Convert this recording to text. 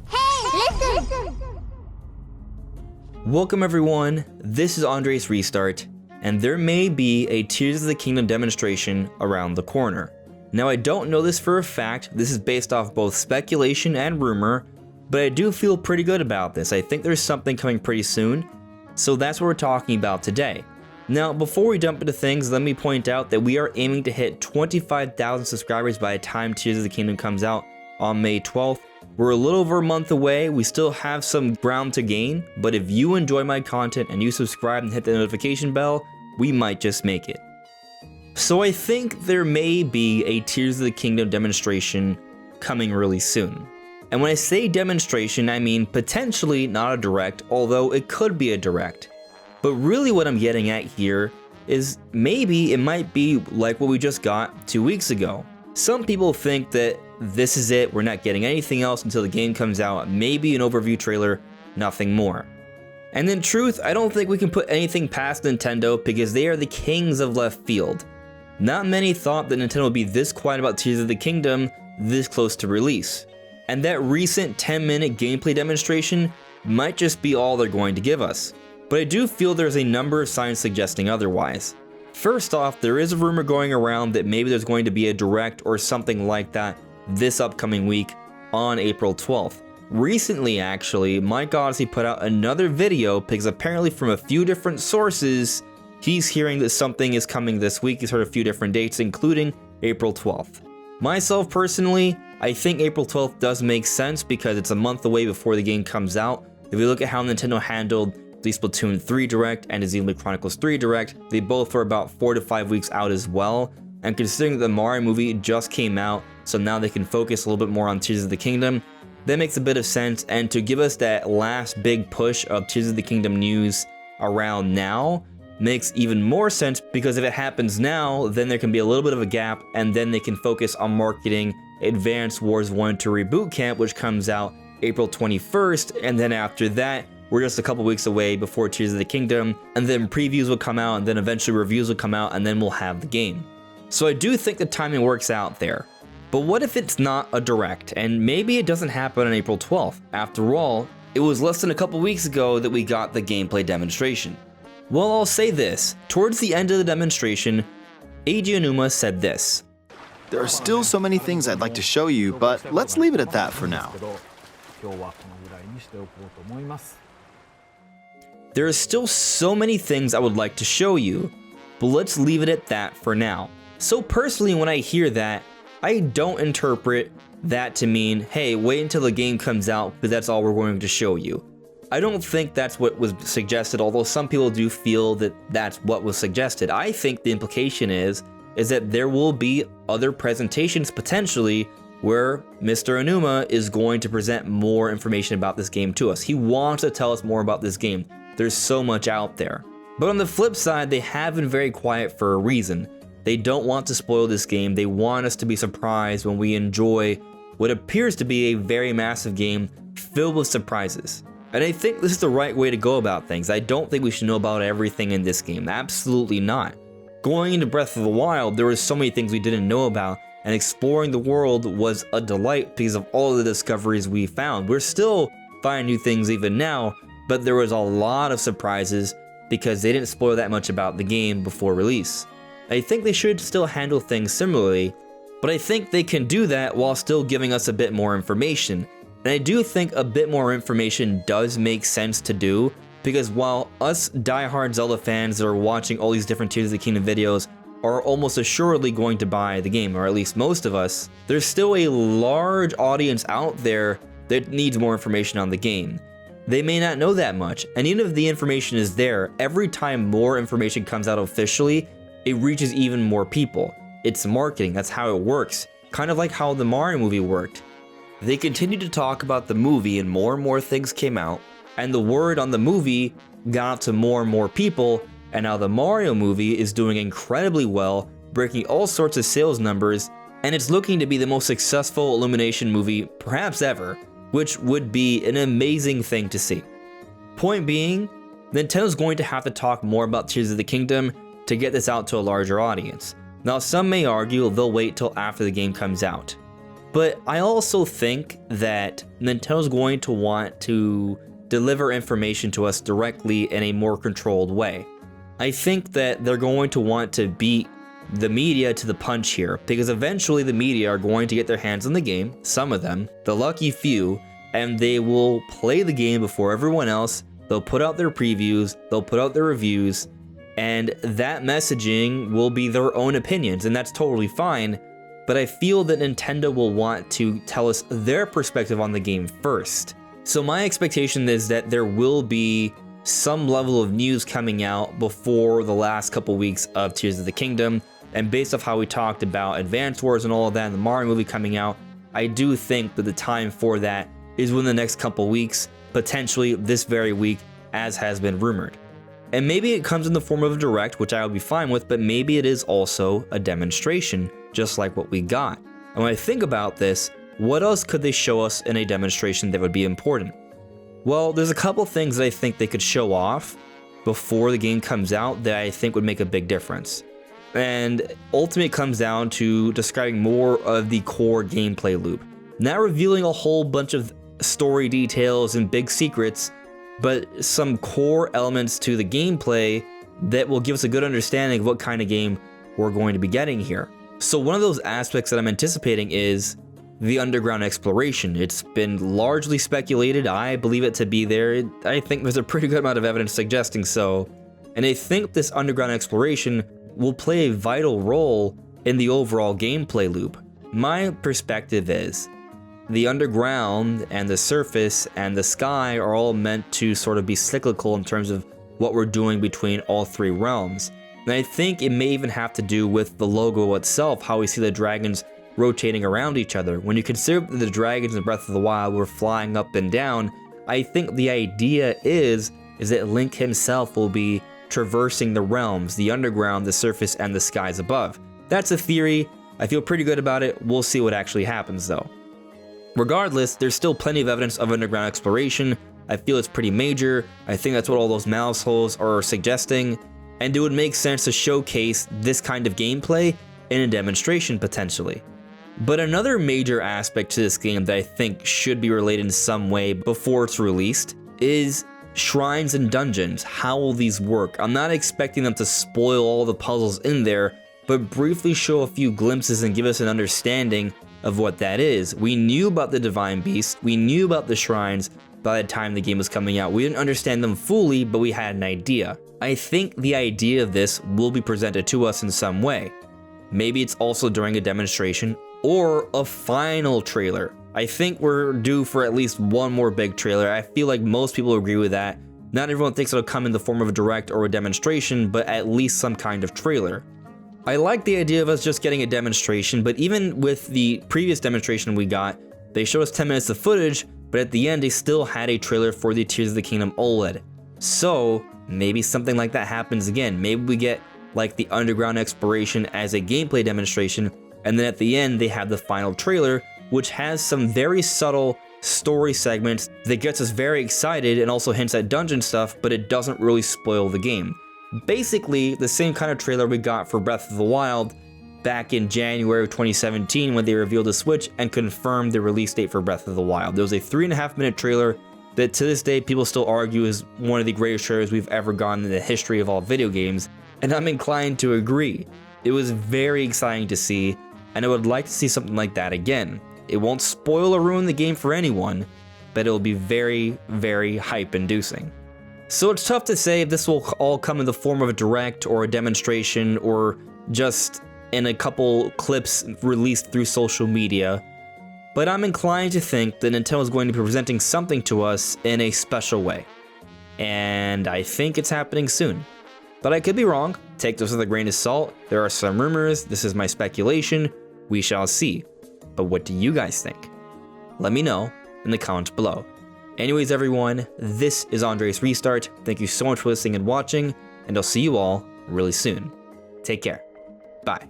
Hey, listen! Welcome everyone, this is AndresRestart, and there may be a Tears of the Kingdom demonstration around the corner. Now I don't know this for a fact, this is based off both speculation and rumor, but I do feel pretty good about this. I think there's something coming pretty soon, so that's what we're talking about today. Now before we jump into things, let me point out that we are aiming to hit 25,000 subscribers by the time Tears of the Kingdom comes out on May 12th. We're a little over a month away, we still have some ground to gain, but if you enjoy my content and you subscribe and hit the notification bell, we might just make it. So I think there may be a Tears of the Kingdom demonstration coming really soon. And when I say demonstration, I mean potentially not a direct, although it could be a direct. But really what I'm getting at here is maybe it might be like what we just got 2 weeks ago. Some people think that this is it, we're not getting anything else until the game comes out, maybe an overview trailer, nothing more. And in truth, I don't think we can put anything past Nintendo because they are the kings of left field. Not many thought that Nintendo would be this quiet about Tears of the Kingdom this close to release. And that recent 10-minute gameplay demonstration might just be all they're going to give us. But I do feel there's a number of signs suggesting otherwise. First off, there is a rumor going around that maybe there's going to be a direct or something like that this upcoming week on April 12th. Recently actually, Mike Odyssey put out another video because apparently from a few different sources, he's hearing that something is coming this week. He's heard a few different dates, including April 12th. Myself personally, I think April 12th does make sense because it's a month away before the game comes out. If you look at how Nintendo handled the Splatoon 3 Direct and the Xenoblade Chronicles 3 Direct, they both were about 4 to 5 weeks out as well. And considering that the Mario movie just came out, so now they can focus a little bit more on Tears of the Kingdom, that makes a bit of sense. And to give us that last big push of Tears of the Kingdom news around now makes even more sense, because if it happens now, then there can be a little bit of a gap, and then they can focus on marketing Advance Wars 1 to Reboot Camp, which comes out April 21st, and then after that, we're just a couple weeks away before Tears of the Kingdom, and then previews will come out, and then eventually reviews will come out, and then we'll have the game. So I do think the timing works out there. But what if it's not a direct, and maybe it doesn't happen on April 12th? After all, it was less than a couple weeks ago that we got the gameplay demonstration. Well, I'll say this, towards the end of the demonstration, Eiji Aonuma said this. There are still so many things I'd like to show you, but let's leave it at that for now. There are still so many things I would like to show you, but let's leave it at that for now. So personally, when I hear that, I don't interpret that to mean, hey, wait until the game comes out because that's all we're going to show you. I don't think that's what was suggested, although some people do feel that that's what was suggested. I think the implication is that there will be other presentations potentially where Mr. Aonuma is going to present more information about this game to us. He wants to tell us more about this game. There's so much out there. But on the flip side, they have been very quiet for a reason. They don't want to spoil this game. They want us to be surprised when we enjoy what appears to be a very massive game filled with surprises. And I think this is the right way to go about things. I don't think we should know about everything in this game. Absolutely not. Going into Breath of the Wild, there were so many things we didn't know about, and exploring the world was a delight because of all of the discoveries we found. We're still finding new things even now, but there was a lot of surprises because they didn't spoil that much about the game before release. I think they should still handle things similarly, but I think they can do that while still giving us a bit more information. And I do think a bit more information does make sense to do, because while us diehard Zelda fans that are watching all these different Tears of the Kingdom videos are almost assuredly going to buy the game, or at least most of us, there's still a large audience out there that needs more information on the game. They may not know that much, and even if the information is there, every time more information comes out officially, it reaches even more people. It's marketing, that's how it works. Kind of like how the Mario movie worked. They continued to talk about the movie and more things came out, and the word on the movie got out to more and more people, and now the Mario movie is doing incredibly well, breaking all sorts of sales numbers, and it's looking to be the most successful Illumination movie perhaps ever, which would be an amazing thing to see. Point being, Nintendo's going to have to talk more about Tears of the Kingdom to get this out to a larger audience. Now some may argue they'll wait till after the game comes out. But I also think that Nintendo's going to want to deliver information to us directly in a more controlled way. I think that they're going to want to beat the media to the punch here, because eventually the media are going to get their hands on the game, some of them, the lucky few, and they will play the game before everyone else. They'll put out their previews, they'll put out their reviews, and that messaging will be their own opinions, and that's totally fine. But I feel that Nintendo will want to tell us their perspective on the game first. So my expectation is that there will be some level of news coming out before the last couple weeks of Tears of the Kingdom. And based off how we talked about Advance Wars and all of that, and the Mario movie coming out, I do think that the time for that is within the next couple weeks, potentially this very week, as has been rumored. And maybe it comes in the form of a direct, which I would be fine with, but maybe it is also a demonstration, just like what we got. And when I think about this, what else could they show us in a demonstration that would be important? Well, there's a couple things that I think they could show off before the game comes out that I think would make a big difference. And ultimately it comes down to describing more of the core gameplay loop. Not revealing a whole bunch of story details and big secrets, but some core elements to the gameplay that will give us a good understanding of what kind of game we're going to be getting here. So one of those aspects that I'm anticipating is the underground exploration. It's been largely speculated. I believe it to be there. I think there's a pretty good amount of evidence suggesting so. And I think this underground exploration will play a vital role in the overall gameplay loop. My perspective is the underground and the surface and the sky are all meant to sort of be cyclical in terms of what we're doing between all three realms. And I think it may even have to do with the logo itself, how we see the dragons rotating around each other. When you consider that the dragons in Breath of the Wild were flying up and down, I think the idea is that Link himself will be traversing the realms, the underground, the surface, and the skies above. That's a theory. I feel pretty good about it. We'll see what actually happens though. Regardless, there's still plenty of evidence of underground exploration. I feel it's pretty major. I think that's what all those mouse holes are suggesting, and it would make sense to showcase this kind of gameplay in a demonstration potentially. But another major aspect to this game that I think should be related in some way before it's released is shrines and dungeons. How will these work? I'm not expecting them to spoil all the puzzles in there, but briefly show a few glimpses and give us an understanding of what that is. We knew about the Divine Beast, we knew about the shrines by the time the game was coming out. We didn't understand them fully, but we had an idea. I think the idea of this will be presented to us in some way. Maybe it's also during a demonstration or a final trailer. I think we're due for at least one more big trailer. I feel like most people agree with that. Not everyone thinks it'll come in the form of a direct or a demonstration, but at least some kind of trailer. I like the idea of us just getting a demonstration, but even with the previous demonstration we got, they showed us 10 minutes of footage, but at the end they still had a trailer for the Tears of the Kingdom OLED. So maybe something like that happens again. Maybe we get like the underground exploration as a gameplay demonstration, and then at the end they have the final trailer, which has some very subtle story segments that gets us very excited and also hints at dungeon stuff, but it doesn't really spoil the game. Basically the same kind of trailer we got for Breath of the Wild back in January of 2017 when they revealed the Switch and confirmed the release date for Breath of the Wild. There was a 3.5-minute trailer that to this day people still argue is one of the greatest trailers we've ever gotten in the history of all video games, and I'm inclined to agree. It was very exciting to see, and I would like to see something like that again. It won't spoil or ruin the game for anyone, but it will be very, very hype-inducing. So it's tough to say if this will all come in the form of a direct or a demonstration or just in a couple clips released through social media, but I'm inclined to think that Nintendo is going to be presenting something to us in a special way. And I think it's happening soon. But I could be wrong. Take this with a grain of salt. There are some rumors. This is my speculation. We shall see. But what do you guys think? Let me know in the comments below. Anyways, everyone, this is AndresRestart. Thank you so much for listening and watching, and I'll see you all really soon. Take care. Bye.